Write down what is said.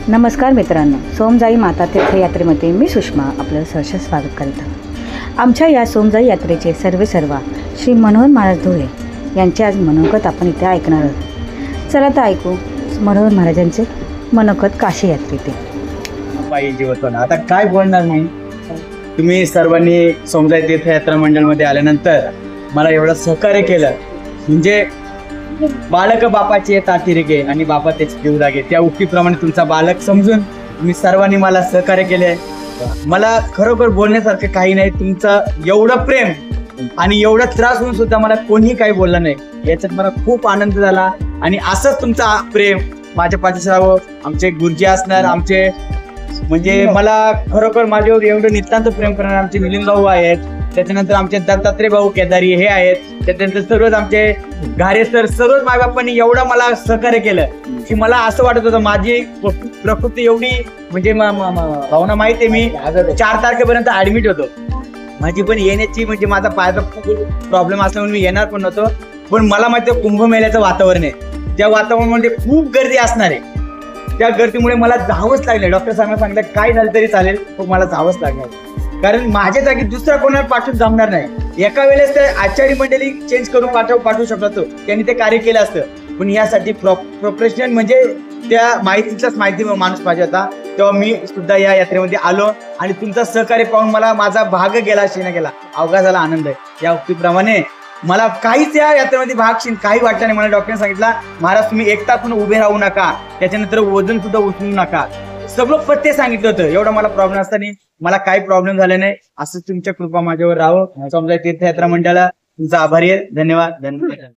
नमस्कार मित्रांनो, सोमजाई माता तीर्थयात्रेमध्ये मी सुषमा आपलं सहर्ष स्वागत करीत आहे। आमच्या या सोमजाई यात्रेचे सर्वेसर्वा श्री मनोहर महाराज धुळे यांचे आज मनोगत आपण इथे ऐकणार आहोत। चला तर ऐकू मनोहर महाराजांचे मनोगत काशी यात्रेतील। पायी जीवतून आता काय बोलणार नाही। तुम्ही सर्वांनी सोमजाई तीर्थयात्रा मंडळमध्ये आल्यानंतर मला एवढं सहकार्य केलं, म्हणजे बालक बापाचे तातिरेगे आणि बापा त्याचे जीव लागे, त्या उक्तीप्रमाणे तुमचा बालक समजून तुम्ही सर्वांनी मला सहकार्य केले। मला खरोखर बोलण्यासारखं काही नाही। तुमचं एवढं प्रेम आणि एवढा त्रास होऊन सुद्धा मला कोणीही काही बोललं नाही, याच्यात मला खूप आनंद झाला। आणि असंच तुमचा प्रेम माझ्या पाठीशी राहावं। आमचे गुरुजी असणार, आमचे म्हणजे मला खरोखर माझ्यावर एवढं नितांत प्रेम करणारे आमचे मिलिंद भाऊ आहेत, त्याच्यानंतर आमचे दत्तात्रय भाऊ केदारी हे आहेत, त्याच्यानंतर सर्वच आमचे घारे सर, सर्वच मायबापांनी एवढं मला सहकार्य केलं की मला असं वाटत होतं माझी प्रकृती एवढी म्हणजे भावना माहिती आहे, मी 4 तारखेपर्यंत ऍडमिट होतो। माझी पण येण्याची म्हणजे माझा पायाचा खूप प्रॉब्लेम असल्यामुळे मी येणार पण नव्हतो, पण मला माहिती आहे कुंभमेळ्याचं वातावरण आहे, त्या वातावरणामध्ये खूप गर्दी असणार आहे। त्या गर्दीमुळे मला जावंच लागलं। डॉक्टर साहेबांना सांगितलं काय झालं तरी चालेल, पण मला जावंच लागणार, कारण माझ्या जागी दुसरा कोणाला पाठवून जमणार नाही। एका वेळेस ते आचार्य मंडळी चेंज करून पाठवू शकतो, त्यांनी ते कार्य केलं असतं, पण यासाठी प्रोफेशनल म्हणजे त्या माहितीचाच माहिती माणूस पाहिजे होता। तेव्हा मी सुद्धा या यात्रेमध्ये आलो आणि तुमचा सहकार्य पाहून मला माझा भाग गेला, शिना गेला, अवघा झाला आनंद आहे। या उक्तीप्रमाणे मला काहीच या यात्रेमध्ये भाग काही वाटलं नाही। मला डॉक्टरने सांगितलं महाराज तुम्ही एक तास पण उभे राहू नका, त्याच्यानंतर वजन सुद्धा उचलू नका, सगळं पत्ते सांगितलं होतं। एवढा मला प्रॉब्लेम असताना मला काही प्रॉब्लेम झाले नाही। असं तुमच्या कृपा माझ्यावर राहो। सोमजाई तीर्थयात्रा मंडळाला तुमचा आभारी आहे। धन्यवाद धन्यवाद।